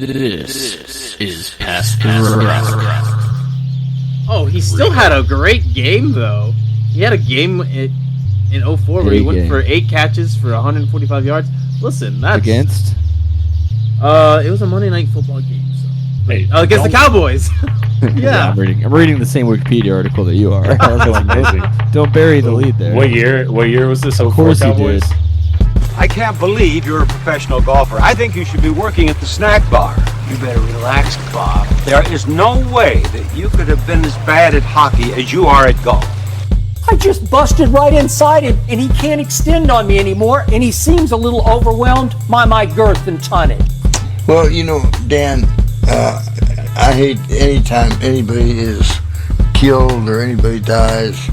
This is Past the Rock. Oh, he still had a great game, though. He had a game in 04 where he went for 8 catches for 145 yards. Listen, that's... Against? It was a Monday Night Football game. So. Hey, against the Cowboys. Yeah. I'm reading the same Wikipedia article that you are. That's amazing. Don't bury the lead there. What year was this? Of course he did. I can't believe you're a professional golfer. I think you should be working at the snack bar. You better relax, Bob. There is no way that you could have been as bad at hockey as you are at golf. I just busted right inside him, and he can't extend on me anymore, and he seems a little overwhelmed by my girth and tonnage. Well, you know, Dan, I hate anytime anybody is killed or anybody dies,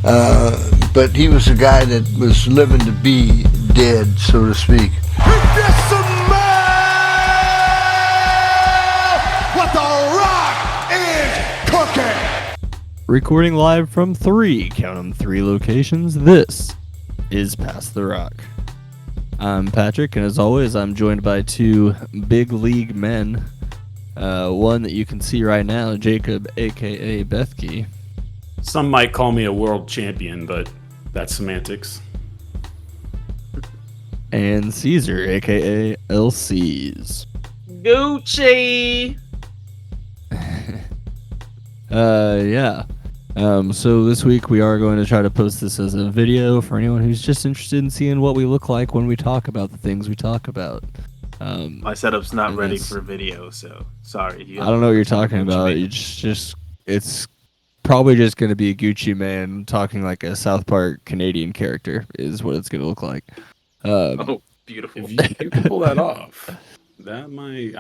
but he was a guy that was living to be dead, so to speak. What the Rock is cooking! Recording live from 3 locations, this is Past the Rock. I'm Patrick, and as always, I'm joined by 2 big league men. One that you can see right now, Jacob, a.k.a. Bethke. Some might call me a world champion, but that's semantics. And Caesar, a.k.a. LCs. Gucci! Yeah. So this week we are going to try to post this as a video for anyone who's just interested in seeing what we look like when we talk about the things we talk about. My setup's not ready for video, so sorry. I don't know what you're talking about. You just it's probably just going to be a Gucci man talking like a South Park Canadian character is what it's going to look like. Oh, beautiful. If you can pull that off, that might...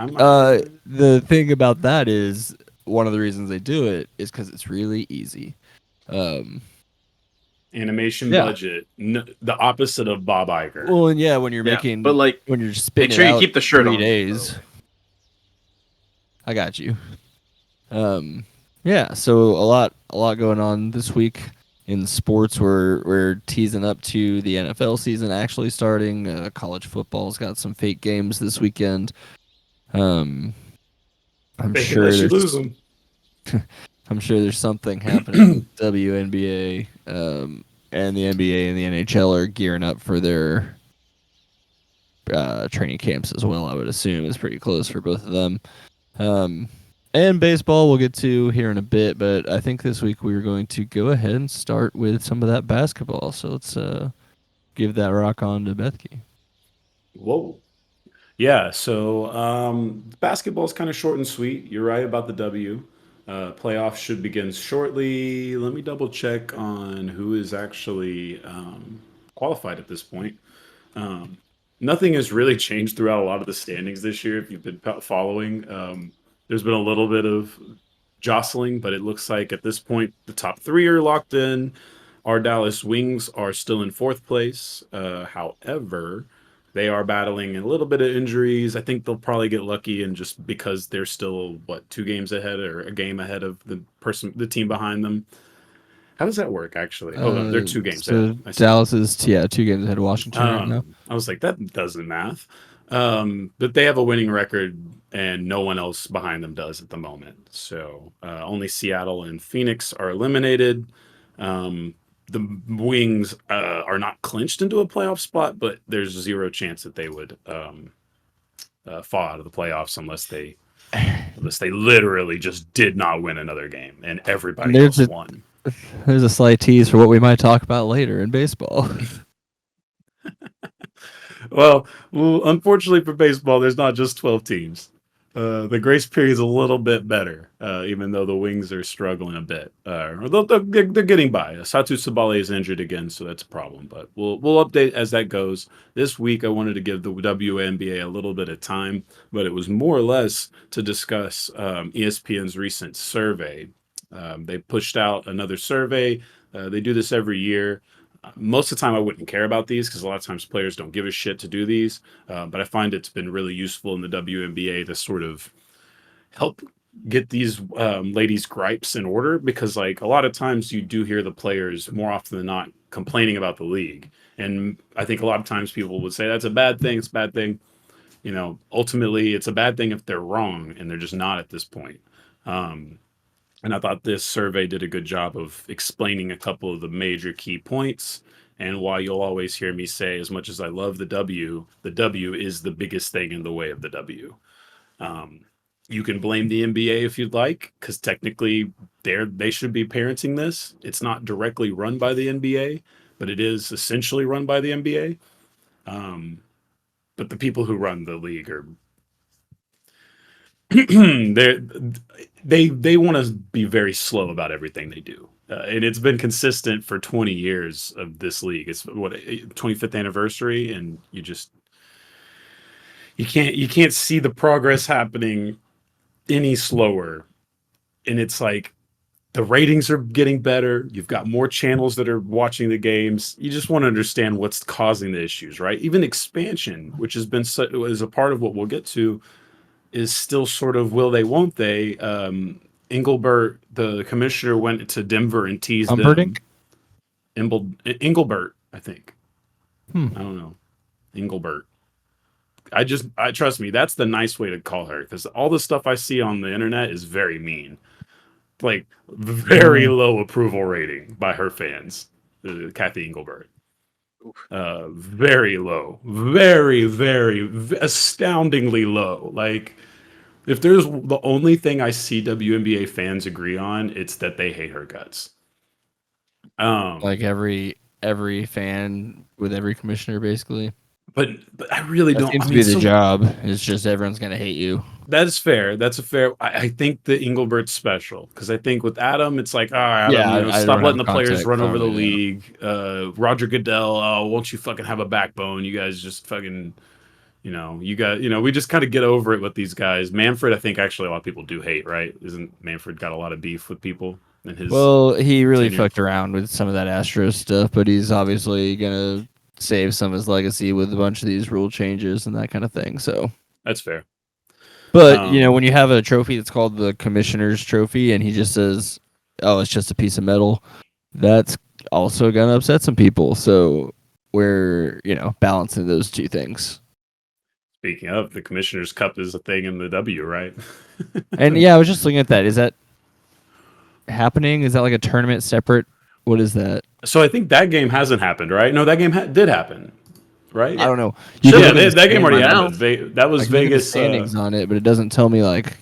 The thing about that is, one of the reasons they do it is because it's really easy. Animation budget, the opposite of Bob Iger. Well, and yeah, when you're making... But like, when you're spinning make sure you keep the shirt 3 on. days. Though. I got you. Yeah, so a lot going on this week in sports. We're teasing up to the NFL season actually starting. College football's got some fake games this weekend. I'm sure there's something happening with WNBA, and the NBA and the NHL are gearing up for their training camps as well. I would assume it's pretty close for both of them. And baseball we'll get to here in a bit, but I think this week we are going to go ahead and start with some of that basketball. So let's give that rock on to Bethke. Whoa. Yeah, so basketball is kind of short and sweet. You're right about the W. Playoffs should begin shortly. Let me double check on who is actually qualified at this point. Nothing has really changed throughout a lot of the standings this year if you've been following. There's been a little bit of jostling, but it looks like at this point the top 3 are locked in. Our Dallas Wings are still in 4th place. However, they are battling a little bit of injuries. I think they'll probably get lucky, and just because they're still 2 games ahead or a game ahead of the team behind them. How does that work actually? Oh, they're 2 games ahead. Dallas is 2 games ahead of Washington right now. I was like, that doesn't math. But they have a winning record, and no one else behind them does at the moment. So only Seattle and Phoenix are eliminated. The Wings are not clinched into a playoff spot, but there's 0 chance that they would fall out of the playoffs unless they literally just did not win another game and everybody else won. There's a slight tease for what we might talk about later in baseball. Well, unfortunately for baseball, there's not just 12 teams. The grace period is a little bit better, even though the Wings are struggling a bit. They're getting by. Satu Sabale is injured again, so that's a problem. But we'll update as that goes. This week, I wanted to give the WNBA a little bit of time, but it was more or less to discuss ESPN's recent survey. They pushed out another survey. They do this every year. Most of the time I wouldn't care about these because a lot of times players don't give a shit to do these. But I find it's been really useful in the WNBA to sort of help get these ladies' gripes in order, because like a lot of times you do hear the players more often than not complaining about the league. And I think a lot of times people would say that's a bad thing. It's a bad thing. ultimately it's a bad thing if they're wrong, and they're just not at this point. And I thought this survey did a good job of explaining a couple of the major key points. And while you'll always hear me say, as much as I love the W is the biggest thing in the way of the W. You can blame the NBA if you'd like, because technically they should be parenting this. It's not directly run by the NBA, but it is essentially run by the NBA. But the people who run the league are they want to be very slow about everything they do, and it's been consistent for 20 years of this league. It's 25th anniversary, and you can't see the progress happening any slower. And it's like the ratings are getting better. You've got more channels that are watching the games. You just want to understand what's causing the issues, right? Even expansion, which has been is a part of what we'll get to, is still sort of will they, won't they? Engelbert, the commissioner, went to Denver and teased them. Engelbert, I think. I don't know. Engelbert. I trust me, that's the nice way to call her, because all the stuff I see on the internet is very mean. Like, very low approval rating by her fans. CATHY Engelbert. Very low. Very, very, astoundingly low. Like, if there's the only thing I see WNBA fans agree on, it's that they hate her guts. Like every fan with every commissioner, basically. But I really that don't. Seems to be the job. It's just everyone's gonna hate you. That's fair. That's a fair. I think the Engelbert's special, because I think with Adam, it's like, Adam, stop letting the players run over the league. Roger Goodell, won't you fucking have a backbone? You guys just fucking, we just kind of get over it with these guys. Manfred, I think actually a lot of people do hate, right? Isn't Manfred got a lot of beef with people in his? Well, he really fucked around with some of that Astros stuff, but he's obviously gonna save some of his legacy with a bunch of these rule changes and that kind of thing. So that's fair. But when you have a trophy that's called the Commissioner's Trophy, and he just says, "Oh, it's just a piece of metal," that's also gonna upset some people. So we're balancing those two things. Speaking of, the Commissioner's Cup is a thing in the W, right? And yeah, I was just looking at that. Is that happening? Is that like a tournament separate? What is that? So I think that game hasn't happened, right? No, that game did happen, right? I don't know. That game already happened. That was Vegas standings on it, but it doesn't tell me like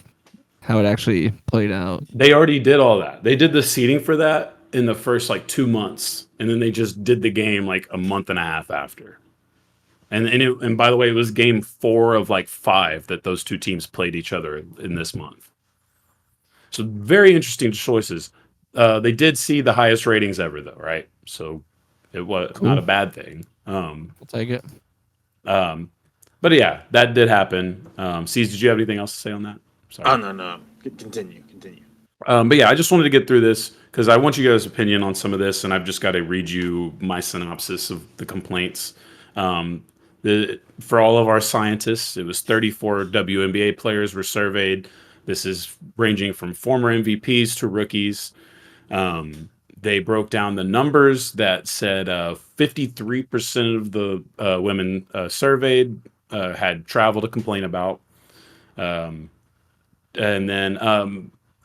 how it actually played out. They already did all that. They did the seeding for that in the first 2 months, and then they just did the game a month and a half after. And by the way, it was game 4 of 5 that those two teams played each other in this month. So very interesting choices. They did see the highest ratings ever, though, right? So it was not a bad thing. I'll take it. But yeah, that did happen. Cease, did you have anything else to say on that? Sorry. Oh, no. Continue. But yeah, I just wanted to get through this because I want you guys' opinion on some of this, and I've just got to read you my synopsis of the complaints. For all of our scientists, it was 34 WNBA players were surveyed. This is ranging from former MVPs to rookies. They broke down the numbers that said 53% of the women surveyed had travel to complain about. And then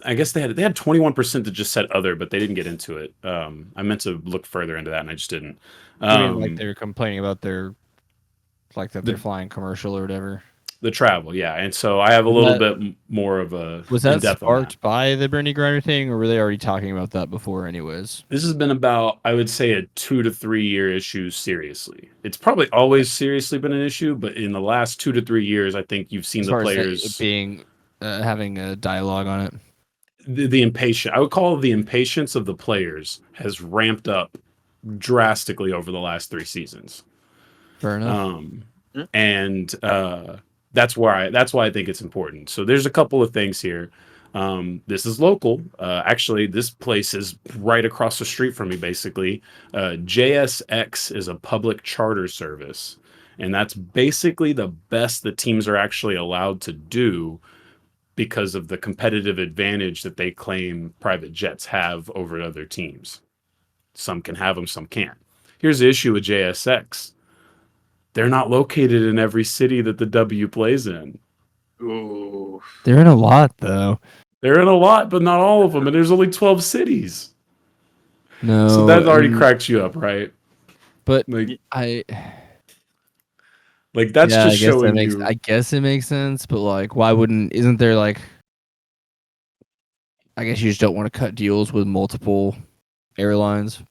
I guess they had 21% that just said other, but they didn't get into it. I meant to look further into that, and I just didn't. I mean, they're complaining about they're flying commercial or whatever. The travel, yeah. And so I have a little bit more of a... Was that sparked by the Brittany Griner thing, or were they already talking about that before anyways? This has been about, I would say, a 2 to 3 year issue seriously. It's probably always seriously been an issue, but in the last 2 to 3 years, I think you've seen the players... having a dialogue on it. The impatience, I would call it the impatience of the players has ramped up drastically over the last 3 seasons. Fair enough. And that's why I think it's important. So there's a couple of things here. This is local. Actually, this place is right across the street from me, basically. JSX is a public charter service. And that's basically the best the teams are actually allowed to do because of the competitive advantage that they claim private jets have over other teams. Some can have them, some can't. Here's the issue with JSX. they're not located in every city that the W plays in. Ooh. They're in a lot though. They're in a lot, but not all of them, and there's only 12 cities. No, So that already cracks you up, right? But Like, I that's yeah, just I guess that showing makes. you. I guess it makes sense, but like, why wouldn't? Isn't there like? I guess you just don't want to cut deals with multiple airlines.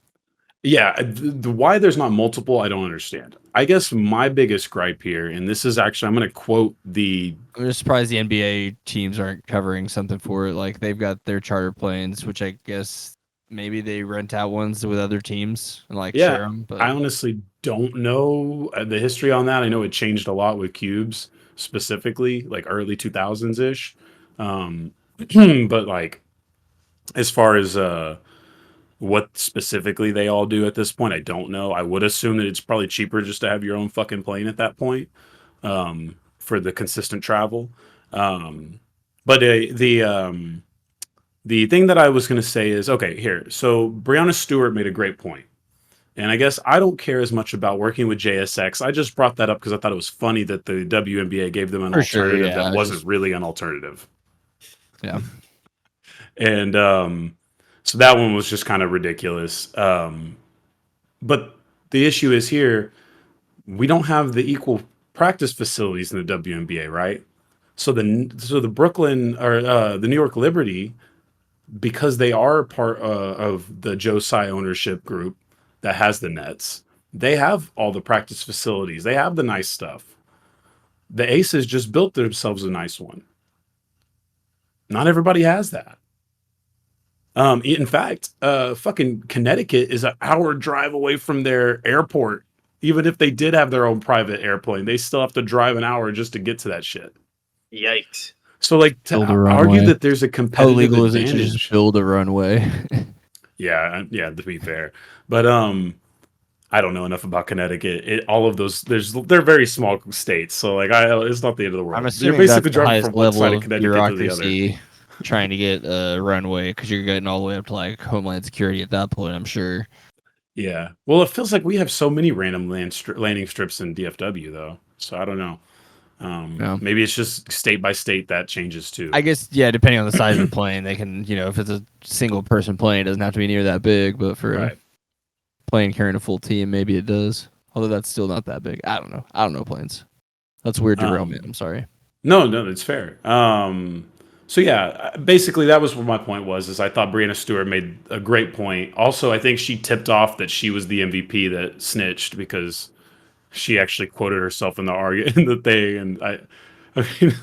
Yeah, the why there's not multiple, I don't understand. I guess my biggest gripe here, and this is actually, I'm going to quote the. I'm just surprised the NBA teams aren't covering something for it. Like they've got their charter planes, which I guess maybe they rent out ones with other teams and like share Yeah, them. But I honestly don't know the history on that. I know it changed a lot with cubes, specifically like early 2000s ish. But like, as far as what specifically they all do at this point, I don't know. I would assume that it's probably cheaper just to have your own fucking plane at that point, for the consistent travel. But the thing that I was going to say is, okay, here. So Breonna Stewart made a great point. And I guess I don't care as much about working with JSX. I just brought that up because I thought it was funny that the WNBA gave them an For sure, alternative yeah, that I wasn't just- really an alternative. yeah, And so that one was just kind of ridiculous. But the issue is here, we don't have the equal practice facilities in the WNBA, right? So the Brooklyn or the New York Liberty, because they are part of the Joe Tsai ownership group that has the Nets, they have all the practice facilities. They have the nice stuff. The Aces just built themselves a nice one. Not everybody has that. In fact, fucking Connecticut is an hour drive away from their airport. Even if they did have their own private airplane, they still have to drive an hour just to get to that shit. Yikes. So, like, to Build a argue runway. that there's a how competitive illegal is it to advantage. just build a runway? Yeah, to be fair, but I don't know enough about Connecticut. All of those, they're very small states, so like, it's not the end of the world. I'm You're assuming basically that's the driving highest from one level side of of Connecticut to the other. bureaucracy. Trying to get a runway because you're getting all the way up to like Homeland Security at that point. I'm sure. Yeah. Well, it feels like we have so many random landing strips in DFW, though. So I don't know. Yeah. Maybe it's just state by state that changes too. I guess yeah, depending on the size of the plane, they can if it's a single person plane, it doesn't have to be near that big. But for a plane carrying a full team, maybe it does. Although that's still not that big. I don't know. I don't know planes. That's weird derailment. I'm sorry. No, it's fair. So yeah, basically that was what my point was. Is I thought Breonna Stewart made a great point. Also, I think she tipped off that she was the MVP that snitched because she actually quoted herself in the thing, and I mean,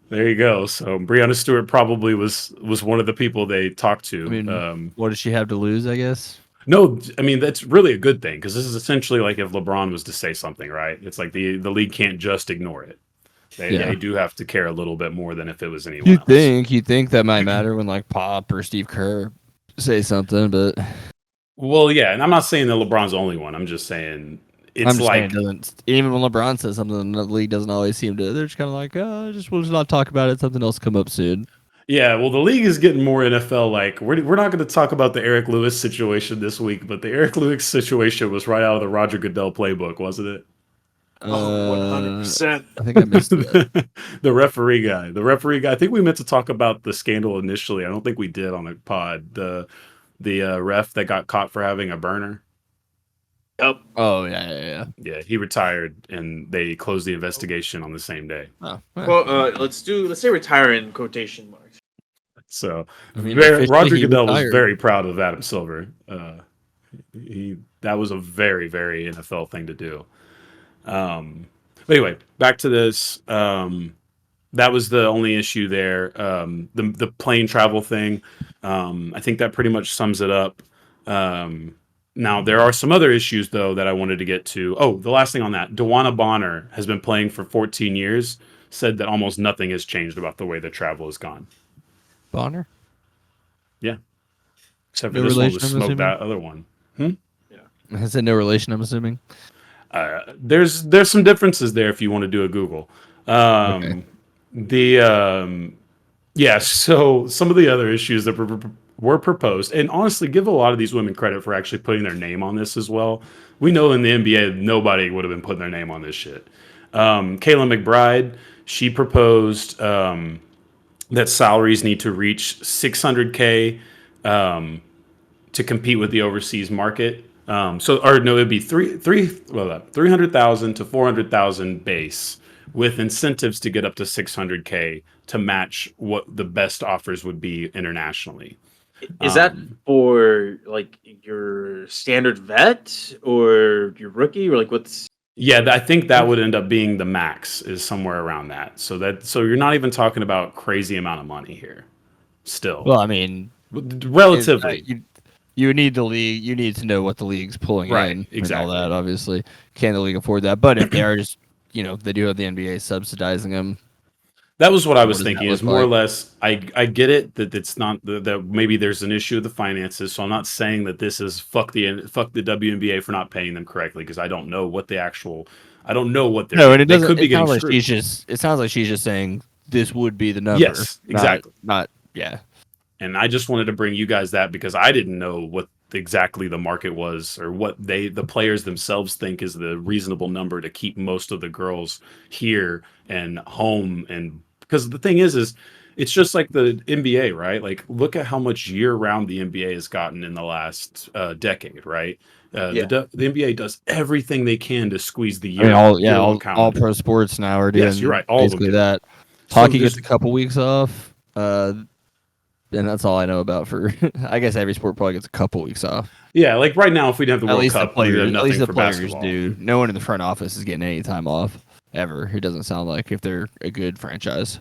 there you go. So Breonna Stewart probably was one of the people they talked to. I mean, what does she have to lose? I guess. No, I mean that's really a good thing because this is essentially like if LeBron was to say something, right? It's like the league can't just ignore it. They do have to care a little bit more than if it was anyone else. You think that might matter when like Pop or Steve Kerr say something, but well, yeah, and I'm not saying that LeBron's the only one. I'm just saying saying it doesn't. Even when LeBron says something, the league doesn't always seem to. They're just kind of like, we'll just not talk about it. Something else come up soon. Yeah, well, the league is getting more NFL like. We're not going to talk about the Eric Lewis situation this week, but the Eric Lewis situation was right out of the Roger Goodell playbook, wasn't it? 100%. I think I missed it. The referee guy. I think we meant to talk about the scandal initially. I don't think we did on the pod. The ref that got caught for having a burner. Yep. Oh yeah. Yeah, he retired, and they closed the investigation on the same day. Oh, Well, let's say retire in quotation marks. So I mean, Roger he Goodell was retired. very proud of Adam Silver. That was a very, very NFL thing to do. But anyway, back to this. That was the only issue there. The plane travel thing. I think that pretty much sums it up. Now there are some other issues though that I wanted to get to. Oh, the last thing on that, DeWanna Bonner has been playing for 14 years. Said that almost nothing has changed about the way the travel has gone. Bonner. Yeah, except for No this one relation, was I'm smoke assuming? that other one. I said no relation. I'm assuming. There's some differences there if you want to do a Google. Yeah, so some of the other issues that were proposed, and honestly, give a lot of these women credit for actually putting their name on this as well. We know in the NBA, nobody would have been putting their name on this shit. Kayla McBride, she proposed that salaries need to reach $600K to compete with the overseas market. It'd be 300,000 to 400,000 base with incentives to get up to 600K to match what the best offers would be internationally. Is that for like your standard vet or your rookie, or like what's? Yeah, I think that would end up being the max, is somewhere around that. So you're not even talking about crazy amount of money here. Still, Well, I mean, relatively. You need the league. You need to know what the league's pulling in, exactly. and all that. Obviously, can the league afford that? But if they are just, they do have the NBA subsidizing them. That was what I was does thinking. that Is look more or like? less. I get it that it's not that maybe there's an issue with the finances. So I'm not saying that this is fuck the WNBA for not paying them correctly, because I don't know what the actual. I don't know what they're. No, and it they doesn't. could be It getting sounds like screwed. it sounds like she's just saying this would be the number. Yes, exactly. Yeah. And I just wanted to bring you guys that because I didn't know what exactly the market was, or what the players themselves think is the reasonable number to keep most of the girls here and home. And because the thing is it's just like the NBA, right? Like, look at how much year-round the NBA has gotten in the last decade, right? The NBA does everything they can to squeeze the year. I mean, year long all calendar. pro sports now are doing. Yes, you're right. All of them basically do. that. So Hockey there's- gets a couple weeks off. And that's all I know about for. I guess every sport probably gets a couple weeks off. Yeah, like right now, if we didn't have the At World least Cup, the we'd have players. At nothing least the for players basketball. do. No one in the front office is getting any time off ever. It doesn't sound like, if they're a good franchise.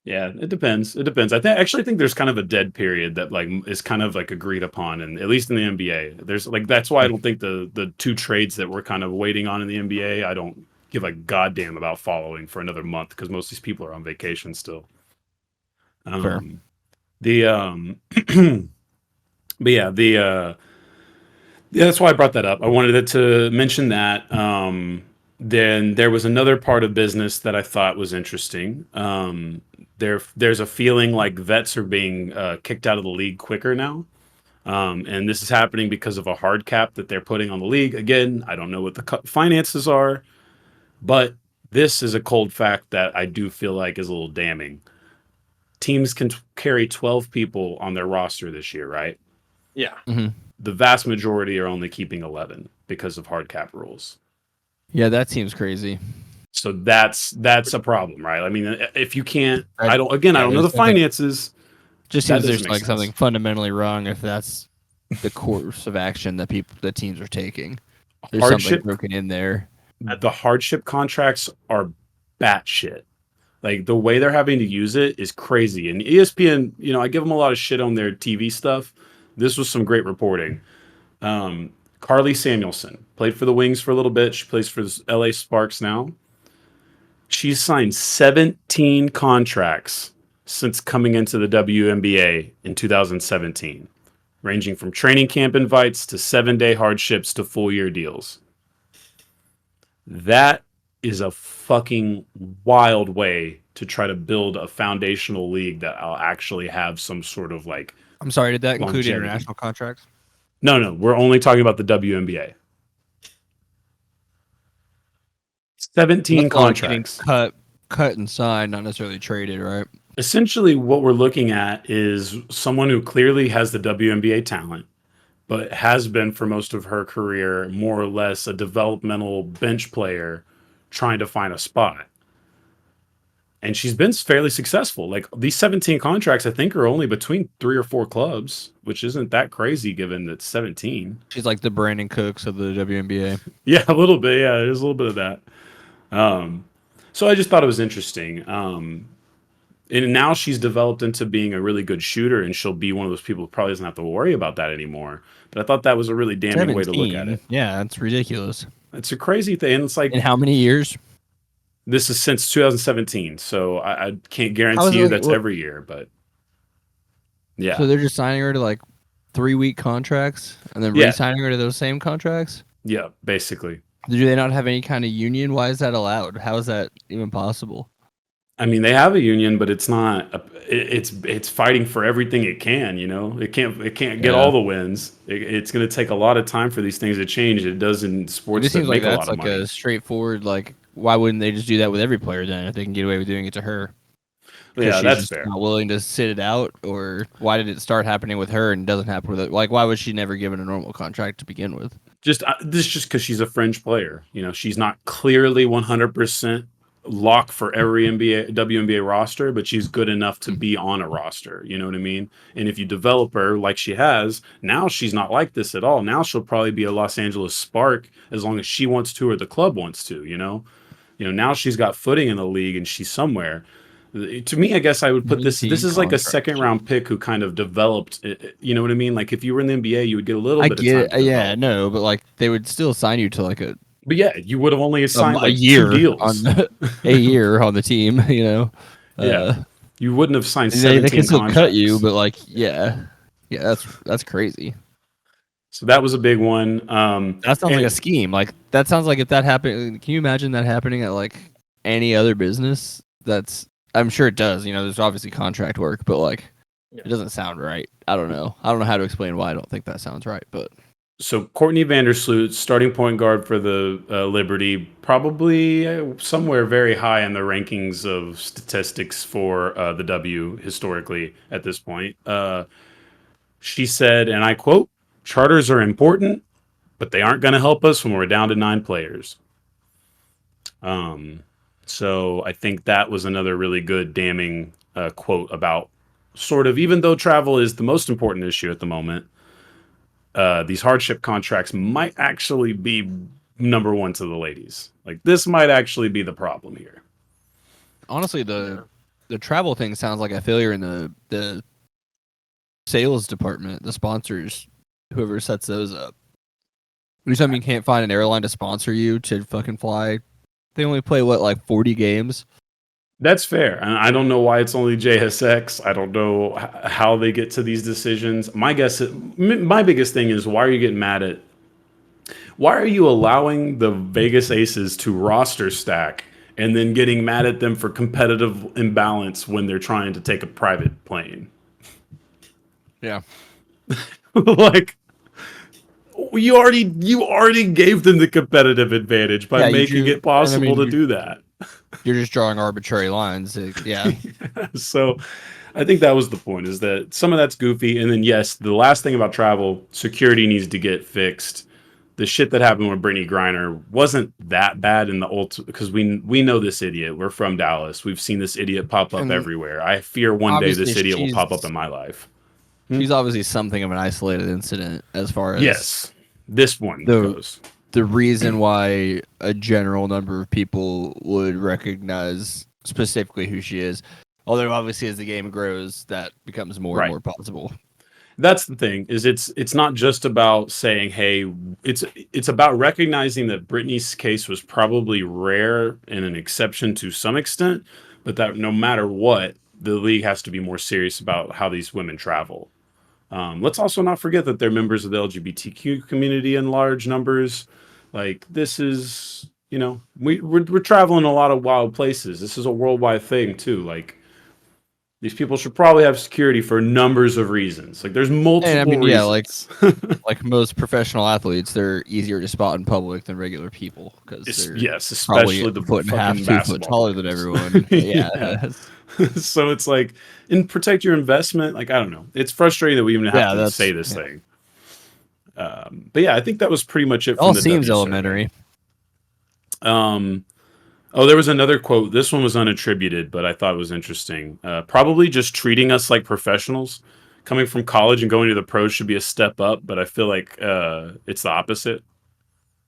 Yeah, it depends. It depends. Actually think there's kind of a dead period that like is kind of like agreed upon, and at least in the NBA, there's like that's why I don't think the two trades that we're kind of waiting on in the NBA, I don't give a goddamn about following for another month, because most of these people are on vacation still. Fair. But yeah, that's why I brought that up. I wanted to mention that. Then there was another part of business that I thought was interesting. There's a feeling like vets are being kicked out of the league quicker now. And this is happening because of a hard cap that they're putting on the league. Again, I don't know what the finances are, but this is a cold fact that I do feel like is a little damning. Teams can carry 12 people on their roster this year, right? Yeah. Mm-hmm. The vast majority are only keeping 11 because of hard cap rules. Yeah, that seems crazy. So that's a problem, right? I mean, if you can't, I don't know the finances. Just That seems there's doesn't like make something sense. fundamentally wrong if that's the course of action that the teams are taking. There's Hardship- something broken in there. The hardship contracts are batshit. Like, the way they're having to use it is crazy. And ESPN, I give them a lot of shit on their TV stuff. This was some great reporting. Carly Samuelson played for the Wings for a little bit. She plays for the LA Sparks now. She's signed 17 contracts since coming into the WNBA in 2017, ranging from training camp invites to 7-day hardships to full-year deals. That is a fucking wild way to try to build a foundational league that I'll actually have some sort of like. I'm sorry, did that include longevity. international contracts? No, we're only talking about the WNBA. 17 That's all like getting contracts. cut and signed, not necessarily traded, right? Essentially, what we're looking at is someone who clearly has the WNBA talent, but has been for most of her career more or less a developmental bench player trying to find a spot. And she's been fairly successful. Like, these 17 contracts, I think, are only between 3 or 4 clubs, which isn't that crazy given that 17. She's like the Brandon Cooks of the WNBA. Yeah, a little bit. Yeah, there's a little bit of that. So I just thought it was interesting. And now she's developed into being a really good shooter, and she'll be one of those people who probably doesn't have to worry about that anymore. But I thought that was a really damning way to look at it. Yeah, that's ridiculous. It's a crazy thing. And it's like, In how many years? this is since 2017, so I can't guarantee it you like- that's what- every year, but yeah. So they're just signing her to like 3-week contracts and then Yeah. re-signing her to those same contracts? Yeah, basically. Do they not have any kind of union? Why is that allowed? How is that even possible? I mean, they have a union, but it's not. It's fighting for everything it can. It can't get all the wins. It's going to take a lot of time for these things to change. It does in It sports just that seems like make a that's lot of like money. a straightforward, like, why wouldn't they just do that with every player then if they can get away with doing it to her? Because Yeah, she's that's just fair. not willing to sit it out, or why did it start happening with her and doesn't happen with it? Like, why was she never given a normal contract to begin with? This is just because she's a fringe player. She's not clearly 100% lock for every WNBA roster, but she's good enough to be on a roster. You know what I mean? And if you develop her like she has, now she's not like this at all. Now she'll probably be a Los Angeles Spark as long as she wants to or the club wants to. Now she's got footing in the league and she's somewhere. To me, I guess I would put this. This is like a second round pick who kind of developed. You know what I mean? Like if you were in the NBA, you would get a little bit of time. To yeah, develop. no, but like they would still sign you to like But yeah, you would have only signed a like year 2 deals. a year on the team. Yeah, you wouldn't have signed they 17 can still contracts. cut you, but like yeah, that's crazy. So that was a big one. That sounds like a scheme. Like that sounds like if that happened. Can you imagine that happening at like any other business? I'm sure it does. There's obviously contract work, but like it doesn't sound right. I don't know how to explain why I don't think that sounds right. But so Courtney Vandersloot, starting point guard for the Liberty, probably somewhere very high in the rankings of statistics for the W historically at this point. She said, and I quote, "Charters are important, but they aren't going to help us when we're down to 9 players." So I think that was another really good damning quote about sort of, even though travel is the most important issue at the moment, these hardship contracts might actually be number one to the ladies. Like this might actually be the problem here. Honestly, the travel thing sounds like a failure in the sales department, the sponsors, whoever sets those up. Anytime you can't find an airline to sponsor you to fucking fly, they only play like 40 games. That's fair. And I don't know why it's only JSX. I don't know how they get to these decisions. My biggest thing is, why are you getting mad at? Why are you allowing the Vegas Aces to roster stack and then getting mad at them for competitive imbalance when they're trying to take a private plane? Yeah. Like you already gave them the competitive advantage by making it possible to do that. You're just drawing arbitrary lines. Yeah. So I think that was the point, is that some of that's goofy. And then, yes, the last thing about travel, security needs to get fixed. The shit that happened with Brittany Griner wasn't that bad in the ultimate, because we know this idiot. We're from Dallas. We've seen this idiot pop up everywhere. I fear one day this idiot will pop up in my life. She's obviously something of an isolated incident as far as yes, this one goes. The reason why a general number of people would recognize specifically who she is, although obviously as the game grows, that becomes more and more possible. That's the thing, is it's not just about saying, hey, it's about recognizing that Britney's case was probably rare and an exception to some extent, but that no matter what, the league has to be more serious about how these women travel. Let's also not forget that they're members of the LGBTQ community in large numbers. Like this is, we're traveling a lot of wild places. This is a worldwide thing too. Like these people should probably have security for numbers of reasons. Like there's multiple reasons. Yeah, like most professional athletes, they're easier to spot in public than regular people because they're especially the foot and a half, 2 foot taller than everyone. Yeah. So it's like, and protect your investment. Like I don't know. It's frustrating that we even have to say this thing. But yeah, I think that was pretty much it. All seems elementary. There was another quote. This one was unattributed, but I thought it was interesting. Probably just treating us like professionals. Coming from college and going to the pros should be a step up, but I feel like it's the opposite.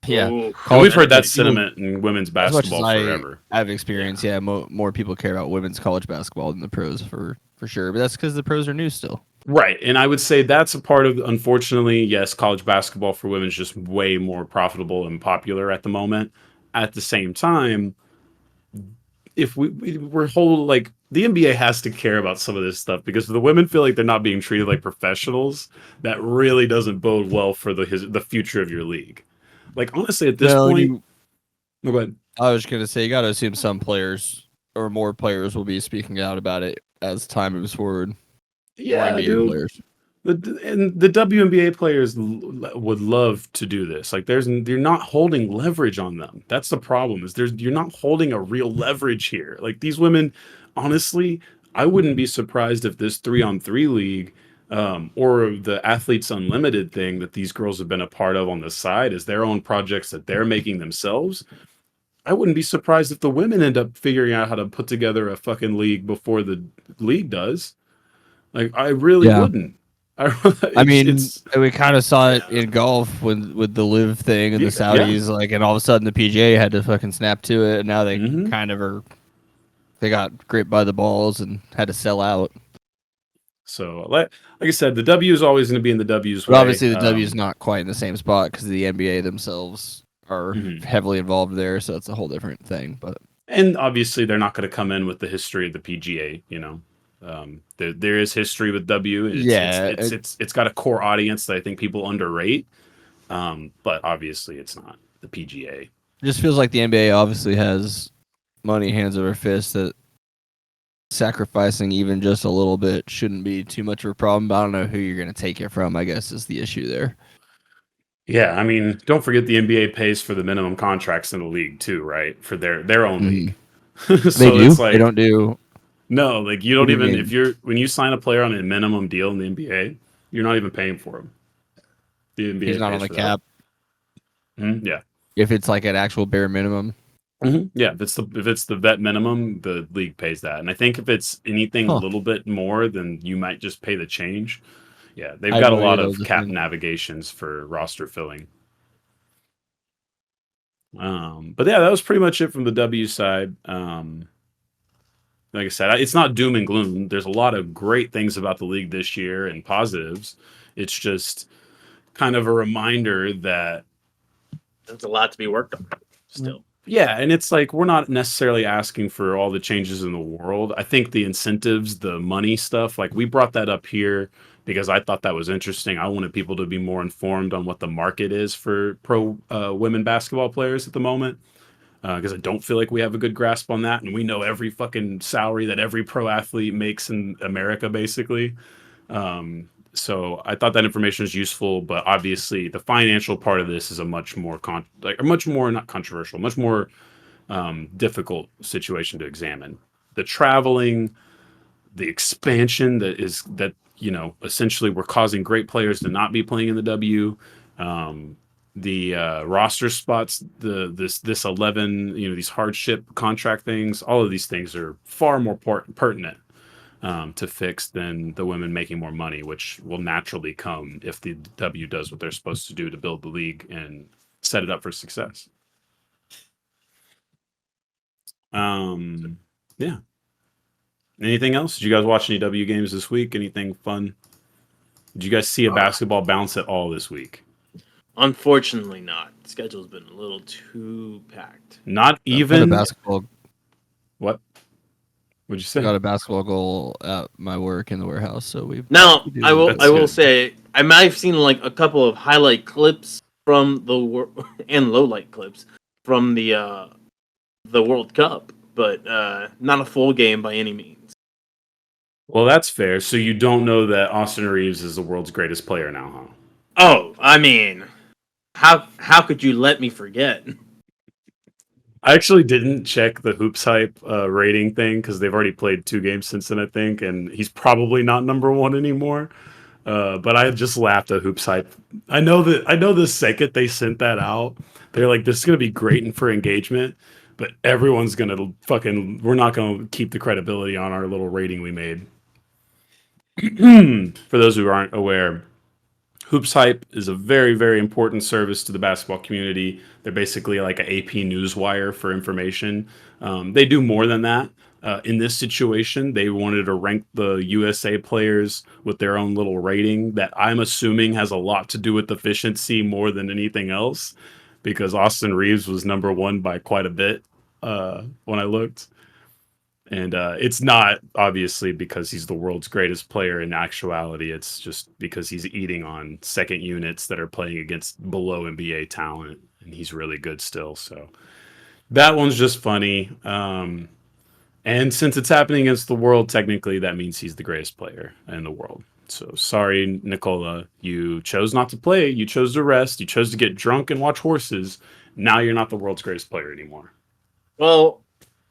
Yeah, we've heard that sentiment in women's basketball forever. I've experienced, more people care about women's college basketball than the pros for sure, but that's because the pros are new still. Right, and I would say that's a part of, unfortunately, yes, college basketball for women is just way more profitable and popular at the moment. At the same time, if we're whole, like, the NBA has to care about some of this stuff, because if the women feel like they're not being treated like professionals, that really doesn't bode well for the future of your league. Like, honestly, at this point... go ahead. I was going to say, you got to assume some players or more players will be speaking out about it as time moves forward. Yeah, More NBA dude. players. And the WNBA players would love to do this. Like, you're not holding leverage on them. That's the problem. You're not holding a real leverage here. Like, these women, honestly, I wouldn't be surprised if this 3-on-3 league, or the Athletes Unlimited thing that these girls have been a part of on the side, is their own projects that they're making themselves. I wouldn't be surprised if the women end up figuring out how to put together a fucking league before the league does. Like, I really wouldn't. I mean, we kind of saw it in golf with the live thing and the Saudis, like, and all of a sudden the PGA had to fucking snap to it, and now they kind of they got gripped by the balls and had to sell out. So, like I said, the W is always going to be in the W's way. But obviously, the W is not quite in the same spot because the NBA themselves are heavily involved there, so it's a whole different thing. And obviously, they're not going to come in with the history of the PGA, you know. There is history with W. It's got a core audience that I think people underrate. But obviously, it's not the PGA. It just feels like the NBA obviously has money hands over fists that sacrificing even just a little bit shouldn't be too much of a problem. But I don't know who you're going to take it from, I guess, is the issue there. Yeah, I mean, don't forget the NBA pays for the minimum contracts in the league too, right? For their own league. So they do? It's like, they don't do... No, like, you don't even, when you sign a player on a minimum deal in the NBA, you're not even paying for him. The NBA He's not on the cap. Yeah. If it's like an actual bare minimum. Yeah, if it's the vet minimum, the league pays that. And I think if it's anything a little bit more, then you might just pay the change. Yeah, they've got a lot of cap navigations for roster filling. But yeah, that was pretty much it from the W side. Like I said, it's not doom and gloom. There's a lot of great things about the league this year and positives. It's just kind of a reminder that there's a lot to be worked on still. Yeah, and it's like, we're not necessarily asking for all the changes in the world. I think the incentives, the money stuff, like, we brought that up here because I thought that was interesting. I wanted people to be more informed on what the market is for pro women basketball players at the moment. Because I don't feel like we have a good grasp on that, and we know every fucking salary that every pro athlete makes in America, basically. So I thought that information was useful, but obviously the financial part of this is a much more not controversial, much more difficult situation to examine. The traveling, the expansion that essentially we're causing great players to not be playing in the W. The roster spots, this 11, these hardship contract things, all of these things are far more pertinent to fix than the women making more money, which will naturally come if the W does what they're supposed to do to build the league and set it up for success. Yeah. Anything else? Did you guys watch any W games this week? Anything fun? Did you guys see a basketball bounce at all this week? Unfortunately not. The schedule's been a little too packed. Not even basketball. What? What'd you say? Got a basketball goal at my work in the warehouse, so I will say I might have seen like a couple of highlight clips from and low light clips from the World Cup, but not a full game by any means. Well, that's fair. So you don't know that Austin Reaves is the world's greatest player now, huh? Oh, I mean, how could you let me forget? I actually didn't check the Hoops Hype rating thing because they've already played 2 games since then, I think, and he's probably not number 1 anymore. But I just laughed at Hoops Hype. I know the second they sent that out, they're like, this is going to be great for engagement, but everyone's going to we're not going to keep the credibility on our little rating we made. For those who aren't aware, Hoops Hype is a very, very important service to the basketball community. They're basically like an AP newswire for information. They do more than that. In this situation, they wanted to rank the USA players with their own little rating that I'm assuming has a lot to do with efficiency more than anything else, because Austin Reaves was number 1 by quite a bit when I looked. And it's not obviously because he's the world's greatest player. In actuality, it's just because he's eating on second units that are playing against below NBA talent, and he's really good still. So that one's just funny. And since it's happening against the world, technically that means he's the greatest player in the world. So sorry, Nicola, you chose not to play. You chose to rest. You chose to get drunk and watch horses. Now you're not the world's greatest player anymore. Well,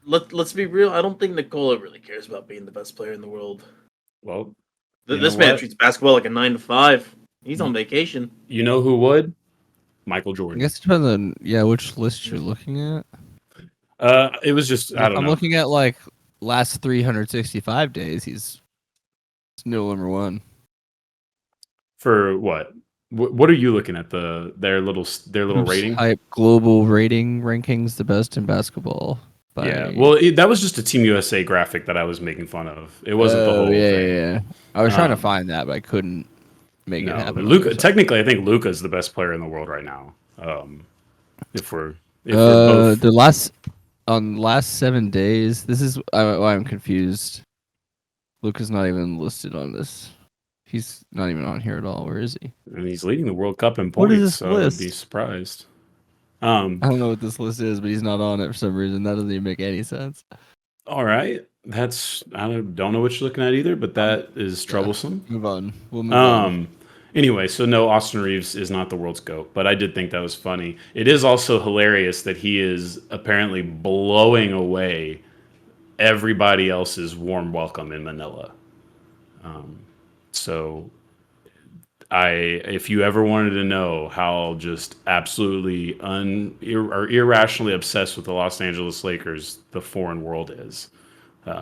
let's be real. I don't think Nicola really cares about being the best player in the world. Well, This man treats basketball like a 9 to 5. He's on vacation. You know who would? Michael I Jordan. guess it depends on which list you're looking at. It was just I don't know. I'm looking at like last 365 days. He's still number one. For what? What are you looking at? Their little rating? Type global rating rankings, the best in basketball. Yeah. Well, that was just a Team USA graphic that I was making fun of. It wasn't the whole thing. Yeah. I was trying to find that, but I couldn't make it happen. Luka. Technically, I think Luka is the best player in the world right now. If we're both the last 7 days, this is why I'm confused. Luka's not even listed on this. He's not even on here at all. Where is he? And he's leading the World Cup in What is points, this so list? I'd be surprised. I don't know what this list is, but he's not on it for some reason. That doesn't even make any sense. All right. I don't know what you're looking at either, but that is troublesome. Move on. We'll move on. Anyway, so no, Austin Reaves is not the world's GOAT, but I did think that was funny. It is also hilarious that he is apparently blowing away everybody else's warm welcome in Manila. So if you ever wanted to know how just absolutely irrationally obsessed with the Los Angeles Lakers the foreign world is,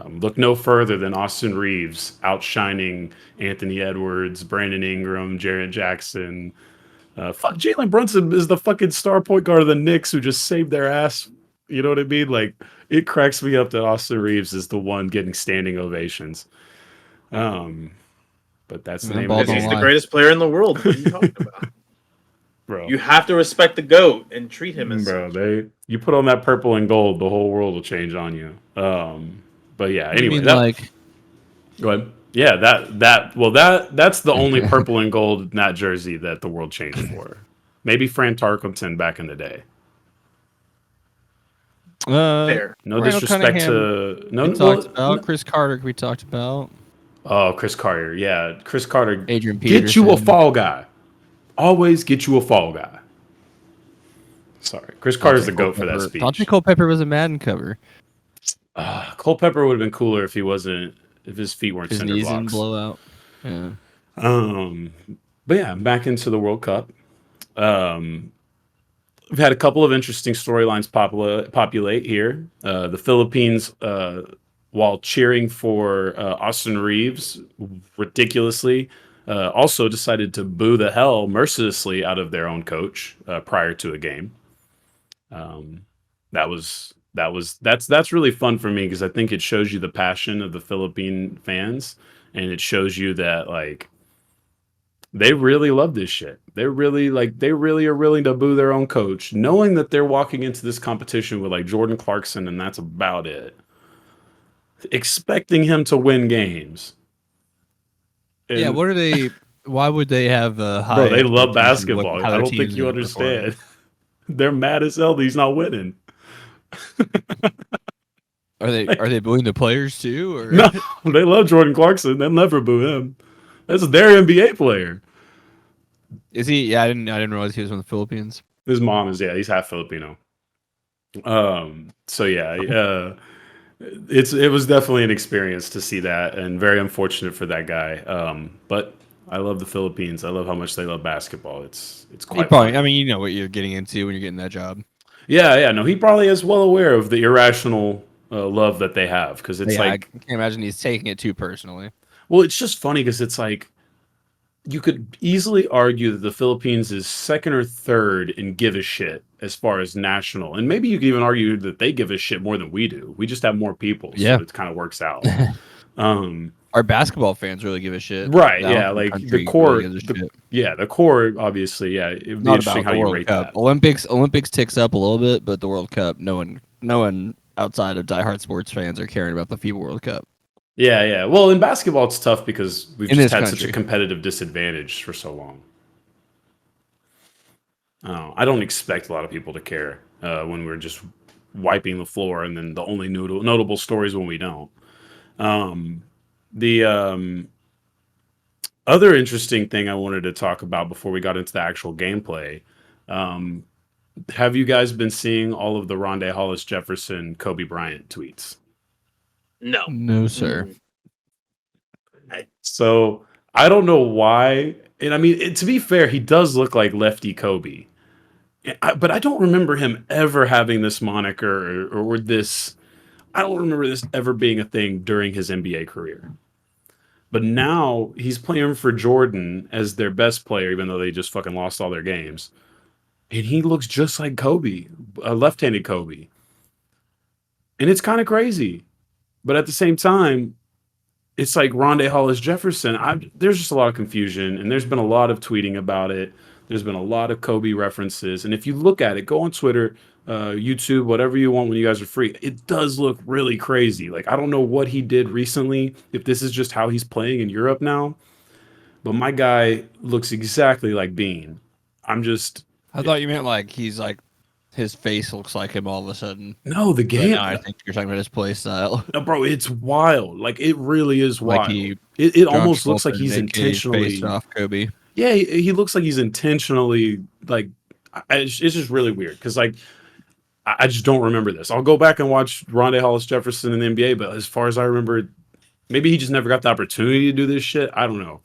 look no further than Austin Reaves outshining Anthony Edwards, Brandon Ingram, Jaren Jackson. Fuck, Jalen Brunson is the fucking star point guard of the Knicks who just saved their ass. You know what I mean? Like, it cracks me up that Austin Reaves is the one getting standing ovations. But that's the name of He's the greatest player in the world. What are you talking about? Bro. You have to respect the GOAT and treat him as such. You put on that purple and gold, the whole world will change on you. But yeah, anyway, go ahead. Yeah, that's the only purple and gold in that jersey that the world changed for. Maybe Fran Tarkenton back in the day. Fair. No disrespect to talked about Chris Carter. We talked about. Oh, Chris Carter. Yeah, Chris Carter. Adrian Peterson. Get you a fall guy. Always get you a fall guy. Sorry, Chris Carter's the GOAT for that speech. Dante Culpepper was a Madden cover. Culpepper would have been cooler if his feet weren't His cinder knees blocks. didn't blow out. Yeah. But yeah, back into the World Cup. We've had a couple of interesting storylines populate here. The Philippines, while cheering for Austin Reaves ridiculously, also decided to boo the hell mercilessly out of their own coach prior to a game. That's really fun for me because I think it shows you the passion of the Philippine fans, and it shows you that like they really love this shit. They really are willing to boo their own coach, knowing that they're walking into this competition with like Jordan Clarkson, and that's about it. Expecting him to win games. Yeah, what are they? Why would they have a high? Bro, they love basketball. I don't think you understand. They're mad as hell that he's not winning. Are they booing the players too? Or? No, they love Jordan Clarkson. They'll never boo him. That's their NBA player. Is he? Yeah, I didn't realize he was from the Philippines. His mom is, he's half Filipino. So yeah, it was definitely an experience to see that, and very unfortunate for that guy. But I love the Philippines. I love how much they love basketball. It's quite fun. I mean, you know what you're getting into when you're getting that job. Yeah. No, he probably is well aware of the irrational love that they have, because it's like I can't imagine he's taking it too personally. Well, it's just funny because it's like you could easily argue that the Philippines is second or third in give a shit as far as national. And maybe you could even argue that they give a shit more than we do. We just have more people. So it kind of works out. Our basketball fans really give a shit. Right. Yeah. Like the core. Really the core, obviously. Yeah. It would be interesting how you rate that. Olympics ticks up a little bit, but the World Cup, no one outside of diehard sports fans are caring about the FIBA World Cup. Yeah. Well, in basketball, it's tough because we've just had such a competitive disadvantage for so long. I don't expect a lot of people to care when we're just wiping the floor, and then the only notable stories when we don't. The other interesting thing I wanted to talk about before we got into the actual gameplay, have you guys been seeing all of the Rondé Hollis Jefferson Kobe Bryant tweets? No. No, sir. So I don't know why. And I mean, to be fair, he does look like Lefty Kobe. But I don't remember him ever having this moniker or this. I don't remember this ever being a thing during his NBA career. But now he's playing for Jordan as their best player, even though they just fucking lost all their games. And he looks just like Kobe, a left-handed Kobe. And it's kind of crazy. But at the same time, it's like Rondé Hollis Jefferson. There's just a lot of confusion, and there's been a lot of tweeting about it. There's been a lot of Kobe references. And if you look at it, go on Twitter, YouTube, whatever you want when you guys are free. It does look really crazy. Like, I don't know what he did recently, if this is just how he's playing in Europe now. But my guy looks exactly like Bean. I thought you meant like he's like his face looks like him all of a sudden. No, the game. I think you're talking about his play style. No, bro, it's wild. Like, it really is wild. Like it almost looks like he's intentionally faced off Kobe. Yeah, he looks like he's intentionally like. It's just really weird because like I just don't remember this. I'll go back and watch Rondé Hollis Jefferson in the NBA, but as far as I remember, maybe he just never got the opportunity to do this shit. I don't know.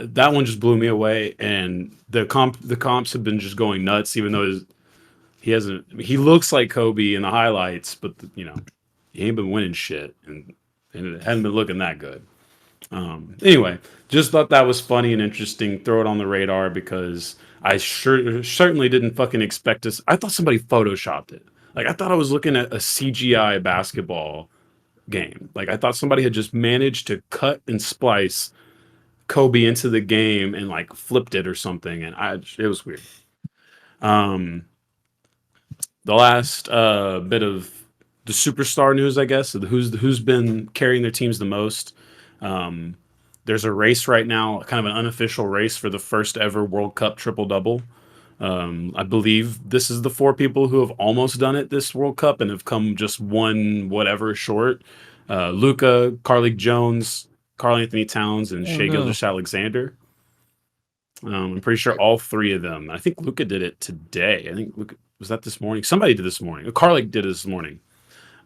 That one just blew me away, and the comps have been just going nuts. Even though he looks like Kobe in the highlights, but he ain't been winning shit, and it hadn't been looking that good. Anyway, just thought that was funny and interesting. Throw it on the radar because I certainly didn't fucking expect this. I thought somebody photoshopped it. Like, I thought I was looking at a CGI basketball game. Like, I thought somebody had just managed to cut and splice Kobe into the game and like flipped it or something, and it was weird. The last bit of the superstar news, I guess, who's been carrying their teams the most. There's a race right now, kind of an unofficial race for the first ever World Cup triple-double. I believe this is the 4 people who have almost done it this World Cup and have come just one whatever short. Luka, Carlik Jones, Karl Anthony Towns, and Shai Gilgeous-Alexander. I'm pretty sure all 3 of them. I think Luka did it today. I think Luka, was that this morning? Somebody did this morning. Karlik did it this morning.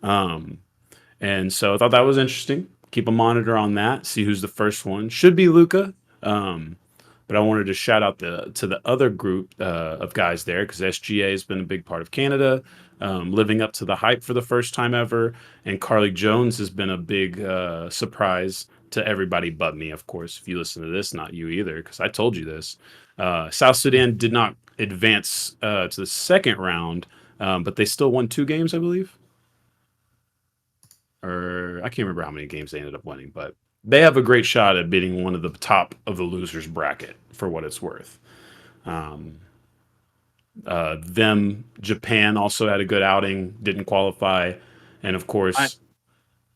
And so I thought that was interesting. Keep a monitor on that. See who's the first one. Should be Luka. But I wanted to shout out to the other group of guys there because SGA has been a big part of Canada, living up to the hype for the first time ever. And Karlik Jones has been a big surprise to everybody but me, of course. If you listen to this, not you either, because I told you this. South Sudan did not advance to the second round, but they still won 2 games, I believe. Or I can't remember how many games they ended up winning, but they have a great shot at beating one of the top of the losers bracket for what it's worth. Japan also had a good outing, didn't qualify, and of course,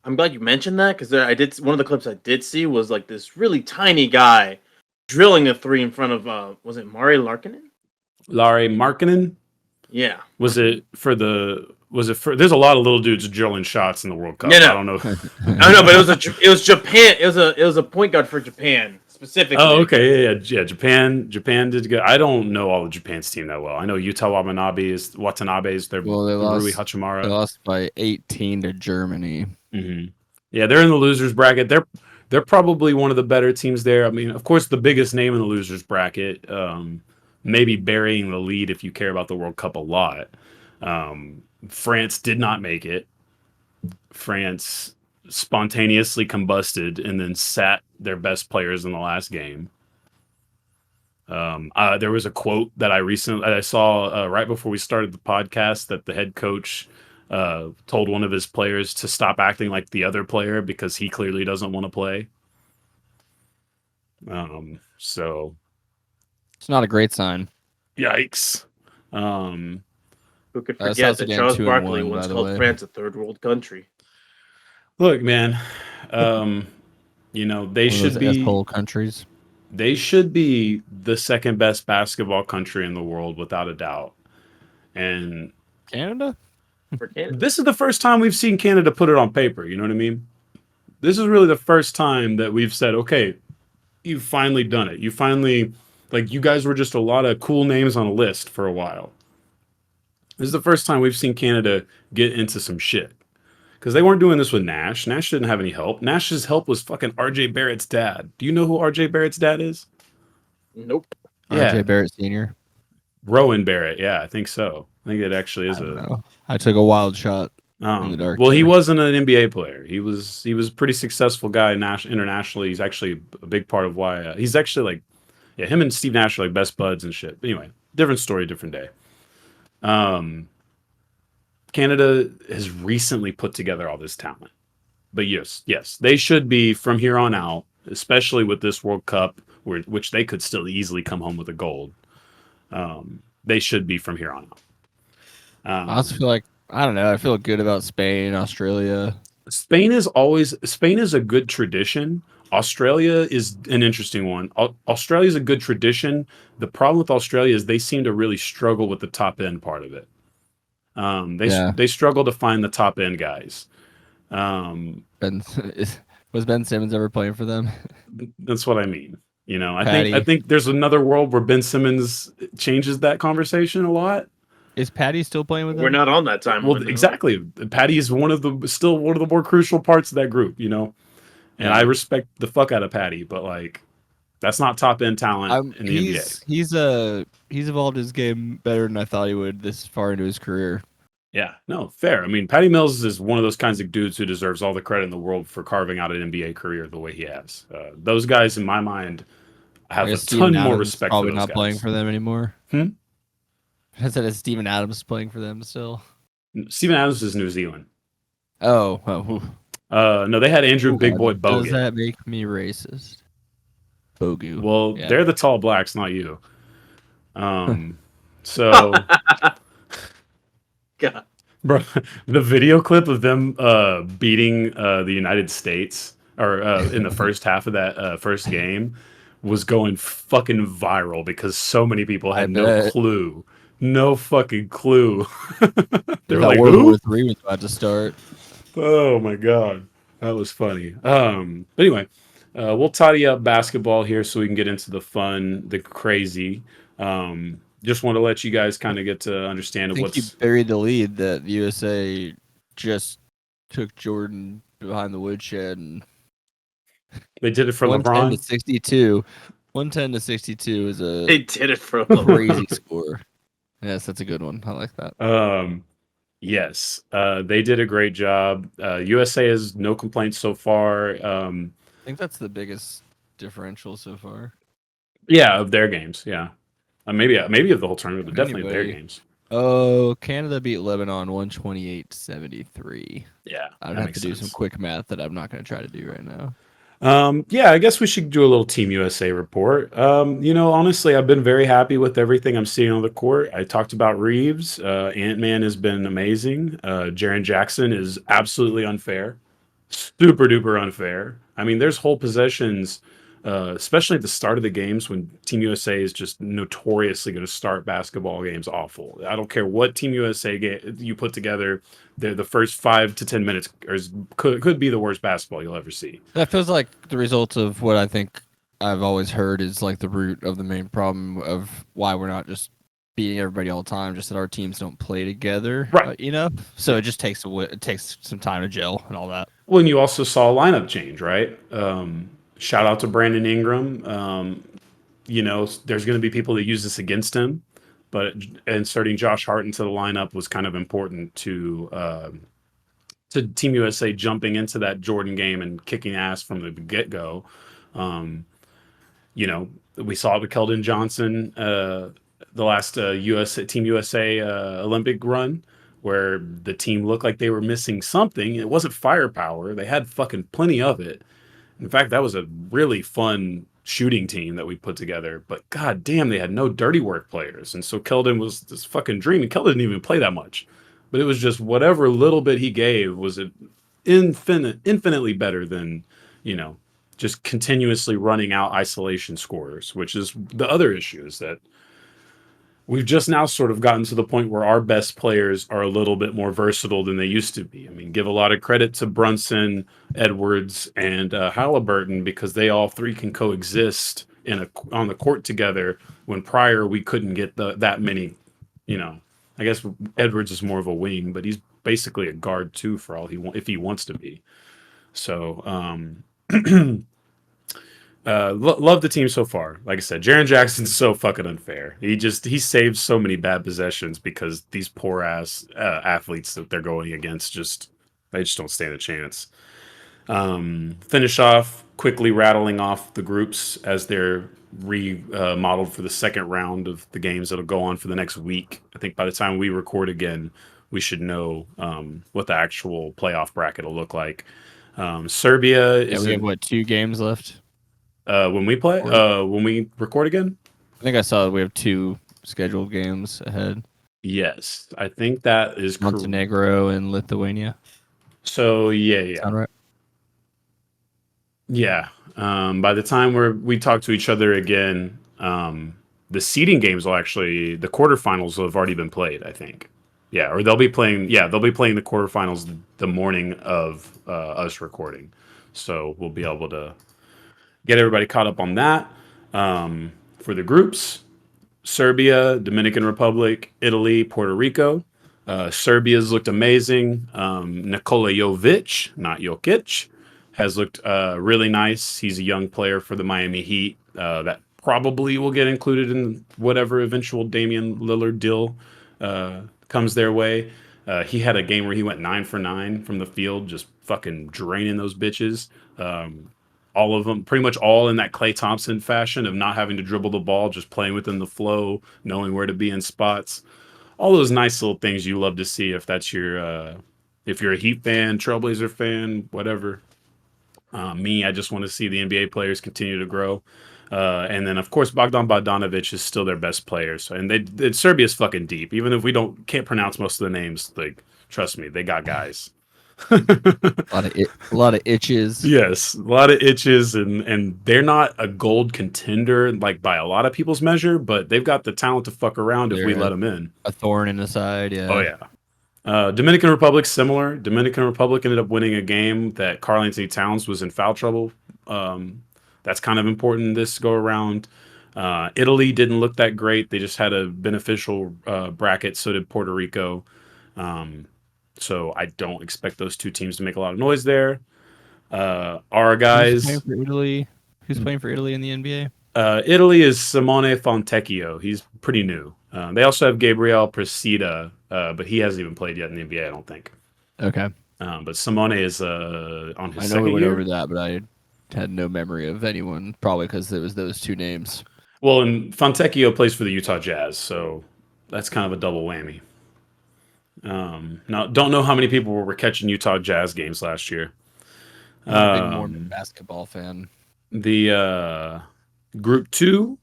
I'm glad you mentioned that because one of the clips I did see was like this really tiny guy drilling a 3 in front of was it Mari Larkinen? Larry Markkinen? Yeah. Was it for? There's a lot of little dudes drilling shots in the World Cup. No. I don't know. I know, but it was Japan. It was a point guard for Japan specifically. Oh, okay, yeah. Japan did good. I don't know all of Japan's team that well. I know Yuta Watanabe is their Rui Hachimura. They lost by 18 to Germany. Mm-hmm. Yeah, they're in the losers bracket. They're probably one of the better teams there. I mean, of course, the biggest name in the losers bracket. Maybe burying the lead if you care about the World Cup a lot. France did not make it. France spontaneously combusted and then sat their best players in the last game. There was a quote that I saw right before we started the podcast that the head coach told one of his players to stop acting like the other player because he clearly doesn't want to play. So it's not a great sign. Yikes. Who could forget that Charles Barkley once called France a third world country? Look, man, they should be whole countries. They should be the second best basketball country in the world without a doubt. And Canada? for Canada. This is the first time we've seen Canada put it on paper. You know what I mean? This is really the first time that we've said, okay, you've finally done it. You finally, like, you guys were just a lot of cool names on a list for a while. This is the first time we've seen Canada get into some shit. Because they weren't doing this with Nash. Nash didn't have any help. Nash's help was fucking RJ Barrett's dad. Do you know who RJ Barrett's dad is? Nope. Yeah. RJ Barrett Sr. Rowan Barrett. Yeah, I think so. I think it actually is I took a wild shot in the dark. Well, he wasn't an NBA player. He was a pretty successful guy internationally. He's actually a big part of why he's actually like, yeah, him and Steve Nash are like best buds and shit. But anyway, different story, different day. Canada has recently put together all this talent. But yes, they should be from here on out, especially with this World Cup, which they could still easily come home with a gold. They should be from here on out. I also feel like, I don't know, I feel good about Spain, Australia. Spain is a good tradition. Australia is an interesting one. Australia is a good tradition. The problem with Australia is they seem to really struggle with the top end part of it. They struggle to find the top end guys. Was Ben Simmons ever playing for them? That's what I mean. You know, I think there's another world where Ben Simmons changes that conversation a lot. Is Patty still playing with them? We're not on that time. Well, exactly. Patty is still one of the more crucial parts of that group, you know. And I respect the fuck out of Patty, but like, that's not top end talent in the NBA. He's evolved his game better than I thought he would this far into his career. Yeah, no, fair. I mean, Patty Mills is one of those kinds of dudes who deserves all the credit in the world for carving out an NBA career the way he has. Those guys, in my mind, have a ton more respect for those guys. Probably not playing for them anymore. I said, is Steven Adams playing for them still? Steven Adams is New Zealand. Oh. No, they had Andrew Big Boy Bogut. Does that make me racist? Bogu. Well, they're the tall blacks, not you. So, God. Bro, the video clip of them beating the United States or in the first half of that first game was going fucking viral because so many people had no fucking clue. They were like, World War III was about to start. Oh my god, that was funny. But anyway, we'll tidy up basketball here so we can get into the fun, the crazy. Just want to let you guys kind of get to understand you buried the lead that the USA just took Jordan behind the woodshed and they did it for LeBron. 110 to 62. 110 to 62 is they did it for crazy score. Yes, that's a good one. I like that. Yes, they did a great job. USA has no complaints so far. I think that's the biggest differential so far. Yeah, of their games. Yeah, maybe of the whole tournament, but definitely of their games. Oh, Canada beat Lebanon 128-73. Yeah, I'd have to do some quick math that I'm not going to try to do right now. Yeah, I guess we should do a little Team USA report. Honestly, I've been very happy with everything I'm seeing on the court. I talked about Reaves. Ant-Man has been amazing. Jaren Jackson is absolutely unfair. Super duper unfair. I mean, there's whole possessions, especially at the start of the games when Team USA is just notoriously going to start basketball games awful. I don't care what Team USA you put together. The first 5 to 10 minutes could be the worst basketball you'll ever see. That feels like the result of what I think I've always heard is like the root of the main problem of why we're not just beating everybody all the time, just that our teams don't play together, right? So it just takes some time to gel and all that. Well, and you also saw a lineup change, right? Shout out to Brandon Ingram. There's going to be people that use this against him. But inserting Josh Hart into the lineup was kind of important to Team USA jumping into that Jordan game and kicking ass from the get-go. We saw it with Keldon Johnson the last Team USA Olympic run, where the team looked like they were missing something. It wasn't firepower. They had fucking plenty of it. In fact, that was a really fun shooting team that we put together, but god damn, they had no dirty work players, and so Keldon was this fucking dream, and Keldon didn't even play that much, but it was just whatever little bit he gave was infinitely better than just continuously running out isolation scorers, which is the other issue, is that we've just now sort of gotten to the point where our best players are a little bit more versatile than they used to be. I mean, give a lot of credit to Brunson, Edwards, and Halliburton, because they all three can coexist on the court together, when prior we couldn't get that many. You know, I guess Edwards is more of a wing, but he's basically a guard too, for all if he wants to be. So love the team so far. Like I said, Jaren Jackson's so fucking unfair. He saves so many bad possessions because these poor ass athletes that they're going against they just don't stand a chance. Finish off quickly rattling off the groups as they're remodeled for the second round of the games that'll go on for the next week. I think by the time we record again, we should know what the actual playoff bracket will look like. Serbia is we have what, 2 games left? When we record again? I think I saw we have 2 scheduled games ahead. Yes, I think that is Montenegro and Lithuania. So yeah. Sound right? Yeah. By the time we talk to each other again, the seeding games the quarterfinals will have already been played, I think. Yeah, or they'll be playing the quarterfinals the morning of us recording. So we'll be able to get everybody caught up on that. For the groups, Serbia, Dominican Republic, Italy, Puerto Rico. Serbia's looked amazing. Nikola Jovic, not Jokic, has looked really nice. He's a young player for the Miami Heat that probably will get included in whatever eventual Damian Lillard deal comes their way. He had a game where he went 9 for 9 from the field, just fucking draining those bitches. All of them, pretty much all in that Klay Thompson fashion of not having to dribble the ball, just playing within the flow, knowing where to be in spots. All those nice little things you love to see if that's if you're a Heat fan, Trailblazer fan, whatever. I just want to see the NBA players continue to grow. And then, of course, Bogdan Bogdanovic is still their best player. So, and Serbia's fucking deep. Even if we can't pronounce most of the names, like, trust me, they got guys. a lot of itches. Yes, a lot of itches, and they're not a gold contender like by a lot of people's measure, but they've got the talent to fuck around if we let them in. A thorn in the side, yeah. Oh yeah. Dominican Republic, similar. Dominican Republic ended up winning a game that Karl Anthony Towns was in foul trouble. That's kind of important this go around. Italy didn't look that great. They just had a beneficial bracket. So did Puerto Rico. So I don't expect those two teams to make a lot of noise there. Our guys. Who's playing for Italy in the NBA? Italy is Simone Fontecchio. He's pretty new. They also have Gabriel Presida, but he hasn't even played yet in the NBA, I don't think. Okay. But Simone is on his second year. I know we went over that, but I had no memory of anyone, probably because it was those two names. Well, and Fontecchio plays for the Utah Jazz, so that's kind of a double whammy. Now, don't know how many people were catching Utah Jazz games last year. I'm a big Mormon basketball fan. The Group 2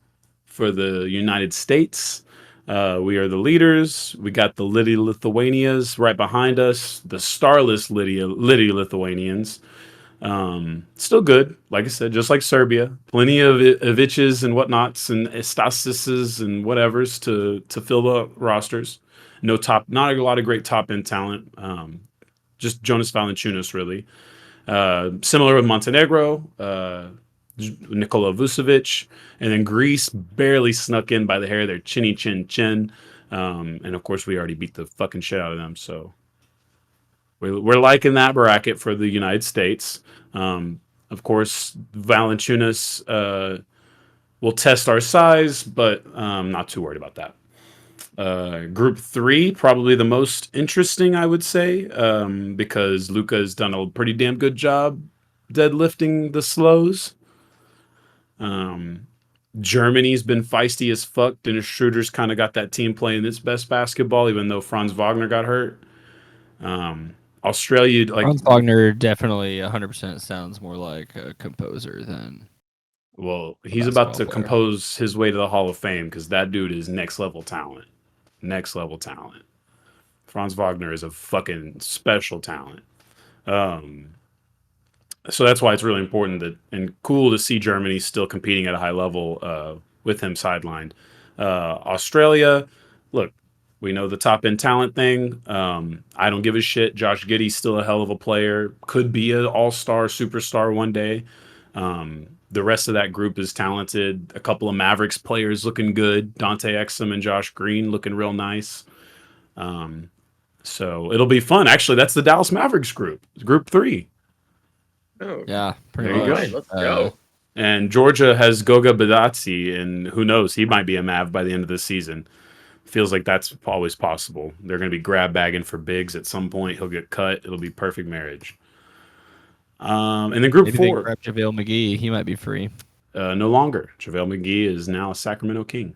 for the United States. We are the leaders. We got the Liddy Lithuanias right behind us. The starless Liddy Lithuanians. Still good. Like I said, just like Serbia. Plenty of itches and whatnots and Estasises and whatevers to fill the rosters. Not a lot of great top end talent. Just Jonas Valanciunas, really. Similar with Montenegro, Nikola Vucevic, and then Greece barely snuck in by the hair of their chinny chin chin. And of course, we already beat the fucking shit out of them. So we're liking that bracket for the United States. Of course, Valanciunas will test our size, but I'm not too worried about that. Group 3, probably the most interesting, I would say, because Luka has done a pretty damn good job deadlifting the slows. Germany's been feisty as fuck. Dennis Schroeder's kind of got that team playing its best basketball, even though Franz Wagner got hurt. Australia, Franz Wagner definitely 100% sounds more like a composer than. Well, he's about to compose his way to the Hall of Fame because that dude is next level talent. Next level talent. Franz Wagner is a fucking special talent. So that's why it's really important and cool to see Germany still competing at a high level with him sidelined. Australia, look, we know the top end talent thing. I don't give a shit. Josh Giddey's still a hell of a player. Could be an all-star, superstar one day. The rest of that group is talented. A couple of Mavericks players looking good. Dante Exum and Josh Green looking real nice. So it'll be fun. Actually, that's the Dallas Mavericks group, Group 3. Oh, Yeah, pretty There you much. go. let's go. And Georgia has Goga Badatsi, and who knows, he might be a Mav by the end of the season. Feels like that's always possible. They're going to be grab bagging for bigs at some point. He'll get cut. It'll be perfect marriage. And then Group Maybe they 4, grab JaVale McGee. He might be free. no longer. JaVale McGee is now a Sacramento King.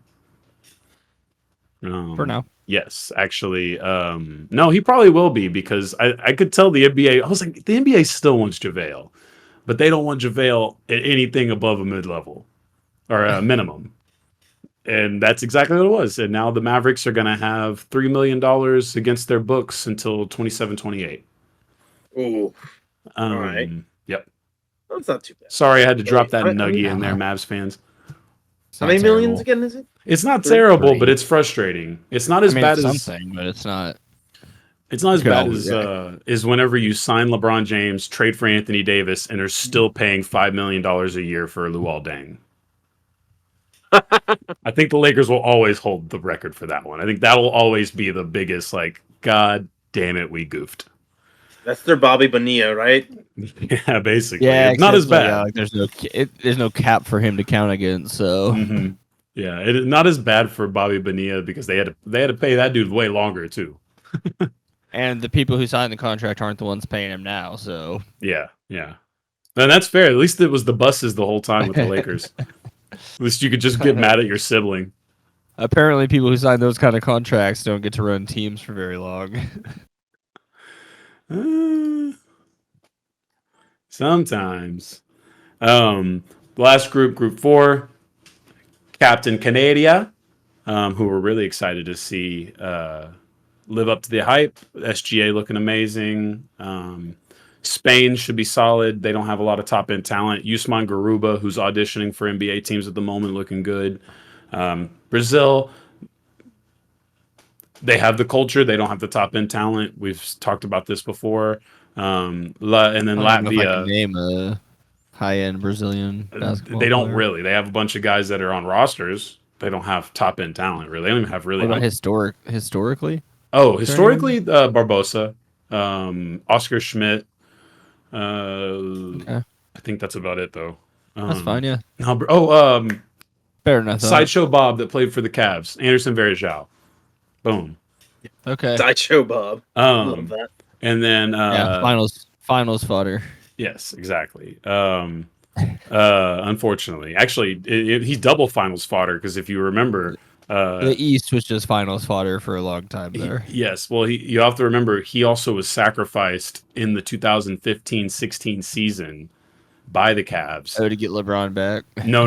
For now. Yes, actually. No, he probably will be because I could tell the NBA. I was like, the NBA still wants JaVale, but they don't want JaVale at anything above a mid-level or a minimum. And that's exactly what it was. And now the Mavericks are going to have $3 million against their books until 27-28. Ooh, all right. Yep. That's not too bad. Sorry, I had to drop that I mean, nugget in there, Mavs fans. It's How not many millions terrible. again is it? It's not Three? terrible, Three. but it's frustrating. It's not as I mean, bad it's as something, but it's not. it's not as Could bad always- as whenever you sign LeBron James, trade for Anthony Davis, and are still paying $5 million a year for Luol Deng. I think the Lakers will always hold the record for that one. I think that'll always be the biggest, like, God damn it, we goofed. That's their Bobby Bonilla, right? Yeah, basically. Yeah, It's not as except, bad. like, there's no cap for him to count against. So Mhm. Yeah, it's not as bad for Bobby Bonilla because they had to pay that dude way longer too. and the people who signed the contract aren't the ones paying him now. So Yeah. And that's fair. At least it was the buses the whole time with the Lakers. At least you could just get mad at your sibling. apparently, people who sign those kind of contracts don't get to run teams for very long. Sometimes. Last group, Group 4, Captain Canadia, who we're really excited to see live up to the hype. SGA looking amazing. Spain should be solid. They don't have a lot of top end talent. Usman Garuba, who's auditioning for NBA teams at the moment, looking good. Brazil, they have the culture. They don't have the top end talent. We've talked about this before. And then I don't know if I can Latvia, name a high-end Brazilian basketball they don't player. really. They have a bunch of guys that are on rosters. They don't have top end talent really. They don't even have really. What about historically? Historically, Barbosa, Oscar Schmidt. Okay. I think that's about it though. That's fine. Yeah, Sideshow better than I thought. Bob that played for the Cavs, Anderson Varejao. Boom. Okay. Sideshow Bob. Love Um, that. and then Yeah, finals fodder. yes, exactly. Unfortunately, actually, he's double finals fodder because if you remember, The East was just finals fodder for a long time there. yes, well, you have to remember he also was sacrificed in the 2015-16 season by the Cavs. Oh, to get LeBron back. No.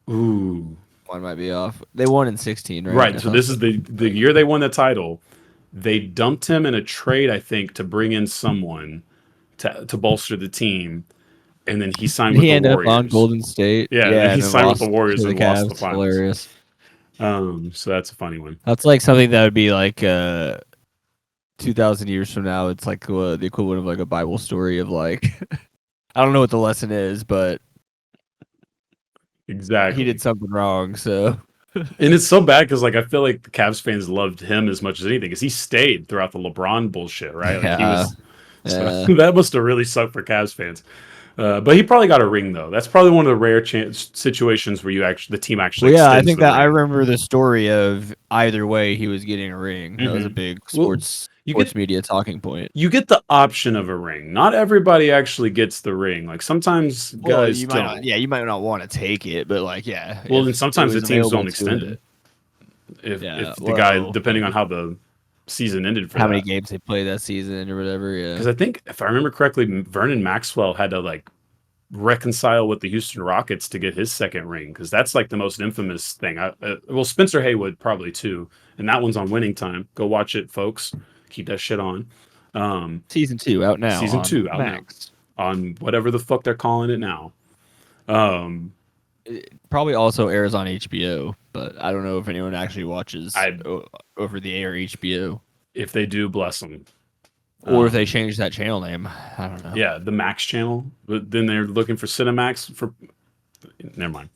Ooh. One might be off. They won in 16, right? Right. So this is the year they won the title. They dumped him in a trade, I think, to bring in someone to bolster the team, and then he signed with He the ended Warriors. up on Golden State. Yeah, and he then signed with lost the Warriors to and lost the Cavs. finals. Hilarious. So that's a funny one. That's like something that would be like 2,000 years from now. It's like the equivalent of like a Bible story of like I don't know what the lesson is, but Exactly. he did something wrong. So And it's so bad because like I feel like the Cavs fans loved him as much as anything because he stayed throughout the LeBron bullshit, right? Like he was. So that must have really sucked for Cavs fans. But he probably got a ring though. That's probably one of the rare situations where the team actually. Well, yeah, I extends think the that I ring. remember the story of either way he was getting a ring. That was a big sports media talking point. You get the option of a ring. Not everybody actually gets the ring. Like sometimes guys you don't. might not, you might not want to take it, but like, yeah. Well, if then sometimes it the was teams available don't to extend him. it. If the well, guy, depending on how the season ended for how that. many games they played that season or whatever, yeah. Because I think if I remember correctly, Vernon Maxwell had to like reconcile with the Houston Rockets to get his second ring because that's like the most infamous thing. Well, Spencer Haywood probably too, and that one's on Winning Time. Go watch it, folks. Keep that shit on. Season 2 out now. Season on 2 out Max. now on whatever the fuck they're calling it now. It probably also airs on HBO, but I don't know if anyone actually watches over the air HBO. If they do, bless them. Or if they change that channel name. I don't know. Yeah, the Max channel. But then they're looking for Cinemax for. Never mind.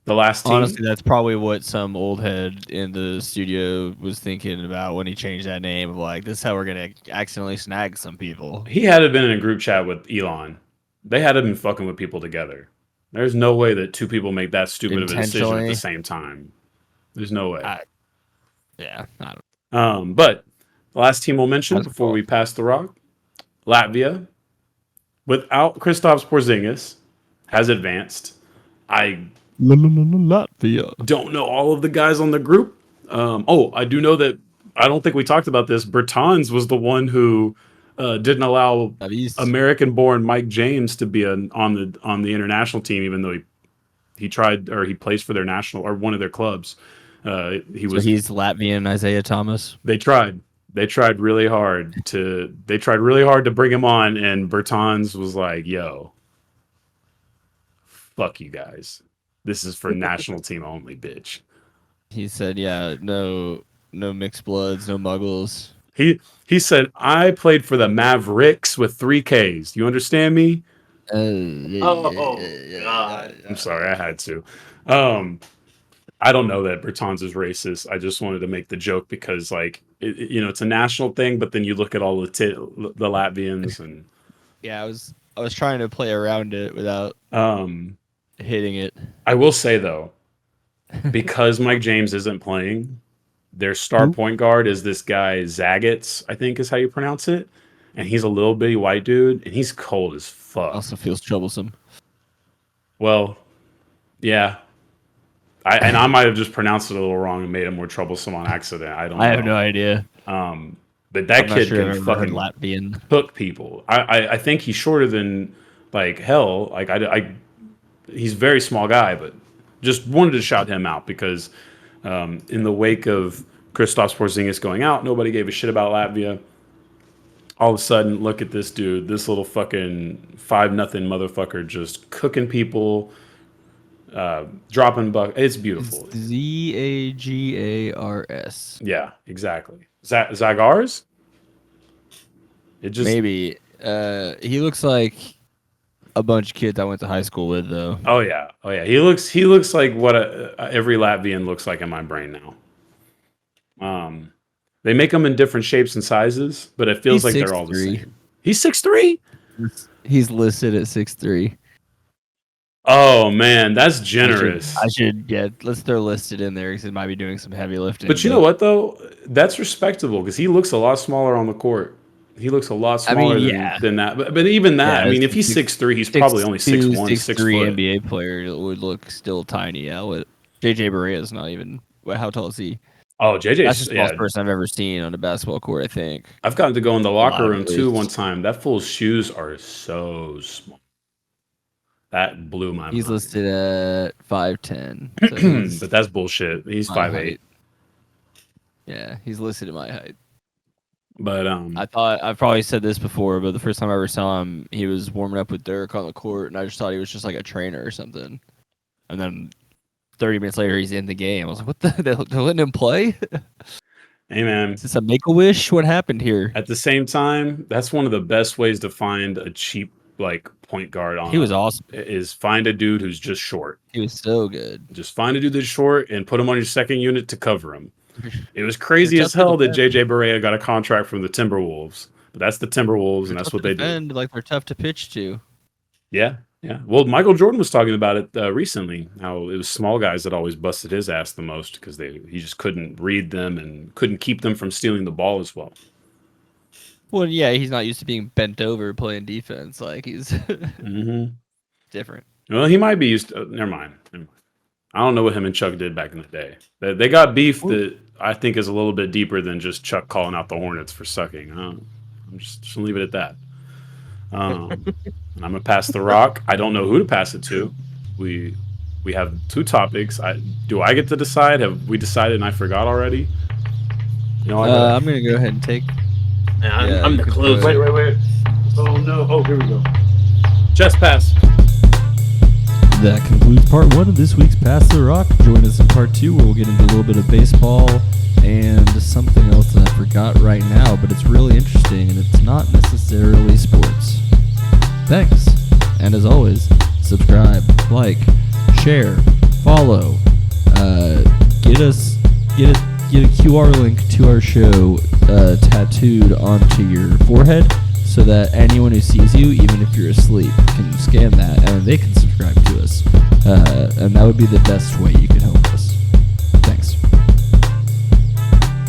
The last team. Honestly, that's probably what some old head in the studio was thinking about when he changed that name. Of like, this is how we're gonna accidentally snag some people. He had to have been in a group chat with Elon. They had to have been fucking with people together. There's no way that two people make that stupid of a decision at the same time. There's no way. I don't. But the last team we'll mention before we pass the rock, Latvia, without Kristaps Porzingis, has advanced. I Latvia. don't know all of the guys on the group. I do know that. I don't think we talked about this. Bertans was the one who didn't allow American-born Mike James to be on the international team, even though he tried, or he plays for their national or one of their clubs. He's Latvian Isaiah Thomas. They tried really hard to bring him on, and Bertans was like, "Yo, fuck you guys. This is for national team only, bitch." He said, "Yeah, no mixed bloods, no muggles." He said, "I played for the Mavericks with 3 Ks. You understand me?" God. I'm sorry, I had to. I don't know that Bertans is racist. I just wanted to make the joke because, like, it's a national thing. But then you look at all the Latvians, and yeah, I was trying to play around it without hitting it. I will say though, because Mike James isn't playing, their star point guard is this guy Zagat's, I think is how you pronounce it, and he's a little bitty white dude, and he's cold as fuck. Also feels troublesome. Well, yeah. I might have just pronounced it a little wrong and made it more troublesome on accident. I have no idea. But that kid can fucking Latvian hook people. I think he's shorter than like hell. Like he's a very small guy, but just wanted to shout him out because in the wake of Kristaps Porzingis going out, nobody gave a shit about Latvia. All of a sudden, look at this dude, this little fucking 5-0 motherfucker, just cooking people. Dropping buck. It's beautiful. Zagars. Yeah, exactly. Zagars? It just maybe. He looks like a bunch of kids I went to high school with, though. Oh yeah. He looks like what every Latvian looks like in my brain now. They make them in different shapes and sizes, but it feels like they're all the same. He's 6'3"? He's listed at 6'3". Oh man, that's generous. Let's throw listed in there because he might be doing some heavy lifting. But you know what though? That's respectable because he looks a lot smaller on the court. He looks a lot smaller than that. But even that, if he's 6'3", he's probably only 6'1", 6'3". NBA player would look still tiny. Yeah, JJ Barea is not even. How tall is he? Oh, JJ. That's the smallest person I've ever seen on a basketball court, I think. I've gotten to go in the locker room too one time. That fool's shoes are so small. That blew my mind. He's listed at 5'10". So but that's bullshit. He's 5'8". Yeah, he's listed at my height. But I've probably said this before, but the first time I ever saw him, he was warming up with Dirk on the court, and I just thought he was just like a trainer or something. And then 30 minutes later, he's in the game. I was like, what the? They're letting him play? Hey, man. Is this a Make-A-Wish? What happened here? At the same time, that's one of the best ways to find a cheap point guard on. He was awesome. Is find a dude who's just short. He was so good. Just find a dude that's short and put him on your second unit to cover him. It was crazy as hell that JJ Barea got a contract from the Timberwolves, but that's the Timberwolves, and that's what they do. Like they're tough to pitch to. Yeah. Well, Michael Jordan was talking about it recently. How it was small guys that always busted his ass the most because he just couldn't read them and couldn't keep them from stealing the ball as well. Well, yeah, he's not used to being bent over playing defense. Like he's different. Well, he might be used to. Never mind. I don't know what him and Chuck did back in the day. They got beef that I think is a little bit deeper than just Chuck calling out the Hornets for sucking. I'm just gonna leave it at that. And I'm gonna pass the rock. I don't know who to pass it to. We have 2 topics. Do I get to decide? Have we decided and I forgot already? I'm gonna go ahead and take. I'm the closer. Wait. Oh no. Oh, here we go. Just pass. That concludes part 1 of this week's Pass the Rock. Join us in part 2 where we'll get into a little bit of baseball and something else that I forgot right now, but it's really interesting and it's not necessarily sports. Thanks. And as always, subscribe, like, share, follow, get a QR link to our show tattooed onto your forehead so that anyone who sees you, even if you're asleep, can scan that and they can subscribe to us. And that would be the best way you can help us. Thanks.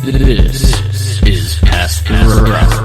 This is Pass the Rock.